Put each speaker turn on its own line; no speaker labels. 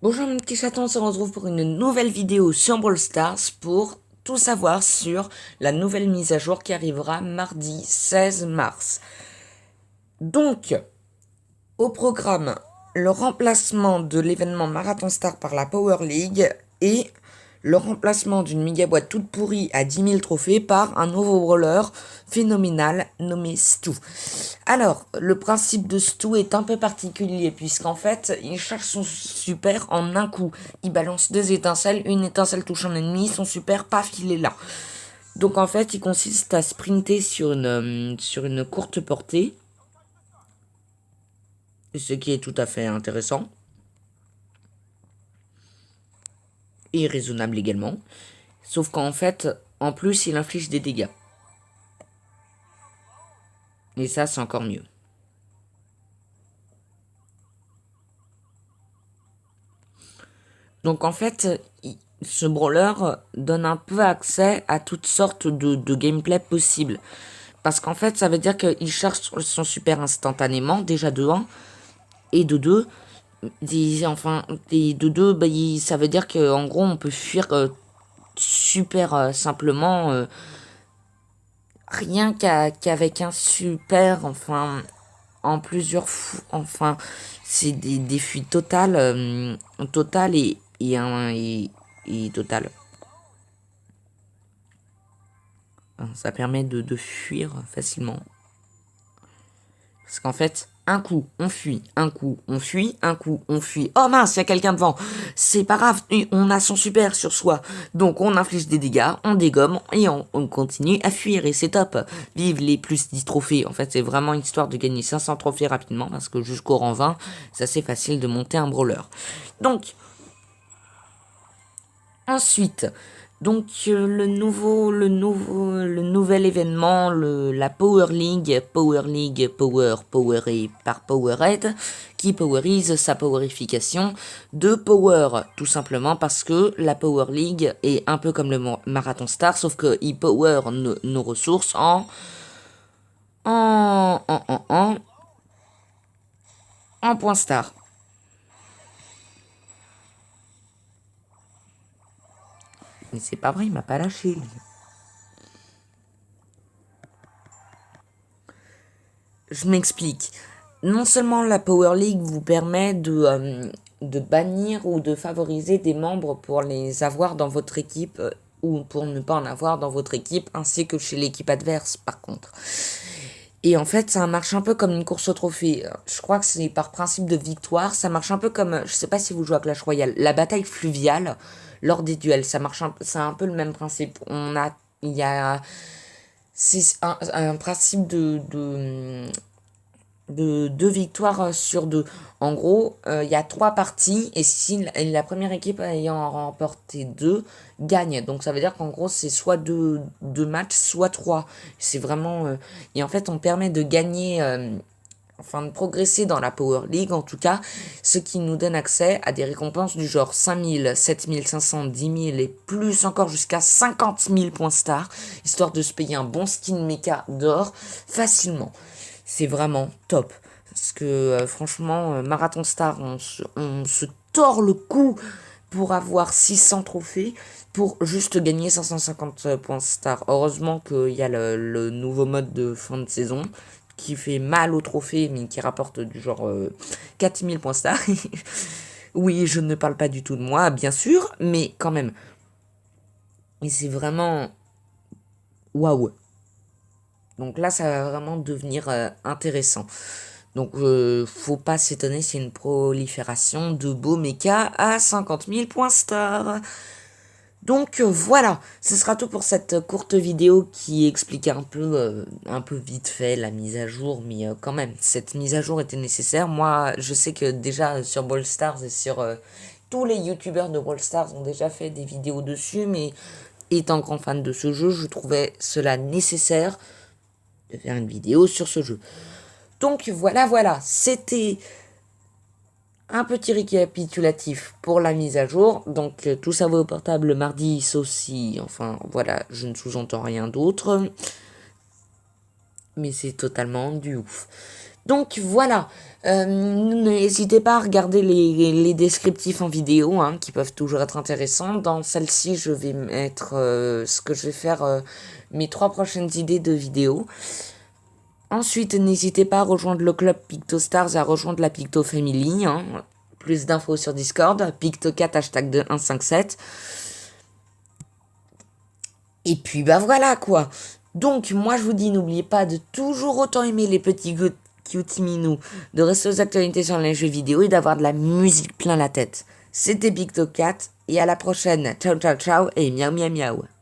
Bonjour mes petits chatons, on se retrouve pour une nouvelle vidéo sur Brawl Stars pour tout savoir sur la nouvelle mise à jour qui arrivera mardi 16 mars. Donc, au programme, le remplacement de l'événement Marathon Star par la Power League et le remplacement d'une méga boîte toute pourrie à 10 000 trophées par un nouveau brawler phénoménal nommé Stu. Alors, le principe de Stu est un peu particulier puisqu'en fait, il charge son super en un coup. Il balance deux étincelles, une étincelle touche un ennemi, son super, paf, il est là. Donc en fait, il consiste à sprinter sur une courte portée, ce qui est tout à fait intéressant. Et raisonnable également. Sauf qu'en fait, en plus, il inflige des dégâts. Et ça, c'est encore mieux. Donc en fait, ce brawler donne un peu accès à toutes sortes de gameplay possibles. Parce qu'en fait, ça veut dire qu'il charge son super instantanément, déjà de 1. Et de 2, ça veut dire qu'en gros, on peut fuir super simplement, rien qu'avec un super, en plusieurs fois, c'est des fuites totales, et totales. Ça permet de fuir facilement. Parce qu'en fait, un coup, on fuit, un coup, on fuit, un coup, on fuit. Oh mince, il y a quelqu'un devant. C'est pas grave, on a son super sur soi. Donc on inflige des dégâts, on dégomme et on continue à fuir et c'est top. Vive les plus 10 trophées. En fait, c'est vraiment histoire de gagner 500 trophées rapidement parce que jusqu'au rang 20, c'est assez facile de monter un brawler. Donc, ensuite, le nouvel événement, la Power League powerée par Powerhead, qui powerise sa powerification de Power, tout simplement parce que la Power League est un peu comme le Marathon Star, sauf que il power nos ressources en point star. Mais c'est pas vrai, il m'a pas lâché, lui. Je m'explique. Non seulement la Power League vous permet de bannir ou de favoriser des membres pour les avoir dans votre équipe ou pour ne pas en avoir dans votre équipe, ainsi que chez l'équipe adverse, par contre. Et en fait, ça marche un peu comme une course au trophée. Je crois que c'est par principe de victoire. Ça marche un peu comme, je sais pas si vous jouez à Clash Royale, la bataille fluviale lors des duels. C'est un peu le même principe. C'est un principe de deux victoires sur deux. En gros, il y a 3 parties et si la première équipe ayant remporté 2 gagne. Donc ça veut dire qu'en gros c'est soit 2 matchs, soit 3. C'est vraiment... et en fait on permet de gagner... de progresser dans la Power League en tout cas, ce qui nous donne accès à des récompenses du genre 5000, 7500, 10 000 et plus encore jusqu'à 50 000 points star, histoire de se payer un bon skin mecha d'or facilement. C'est vraiment top. Parce que franchement, Marathon Star, on se tord le cou pour avoir 600 trophées pour juste gagner 550 points star. Heureusement qu'il y a le nouveau mode de fin de saison qui fait mal aux trophées mais qui rapporte du genre 4000 points star. Oui, je ne parle pas du tout de moi, bien sûr, mais quand même. Et c'est vraiment... waouh. Donc là, ça va vraiment devenir intéressant. Donc, faut pas s'étonner, c'est une prolifération de beaux mechas à 50 000 points star. Donc voilà, ce sera tout pour cette courte vidéo qui explique un peu vite fait la mise à jour, mais quand même, cette mise à jour était nécessaire. Moi, je sais que déjà sur Brawl Stars et sur tous les youtubeurs de Brawl Stars ont déjà fait des vidéos dessus, mais étant grand fan de ce jeu, je trouvais cela nécessaire de faire une vidéo sur ce jeu. Donc voilà, c'était un petit récapitulatif pour la mise à jour. Donc tout ça va au portable mardi, sauf si, voilà, je ne sous-entends rien d'autre. Mais c'est totalement du ouf. Donc voilà, n'hésitez pas à regarder les descriptifs en vidéo, hein, qui peuvent toujours être intéressants. Dans celle-ci, je vais mettre ce que je vais faire, mes 3 prochaines idées de vidéos. Ensuite, n'hésitez pas à rejoindre le club PictoStars et à rejoindre la Picto Family. Hein. Plus d'infos sur Discord, Picto4 hashtag 2157. Et puis bah voilà quoi. Donc moi je vous dis, n'oubliez pas de toujours autant aimer les petits cutie minous, de rester aux actualités sur les jeux vidéo et d'avoir de la musique plein la tête. C'était Picto4 et à la prochaine. Ciao ciao ciao et miaou miaou miaou.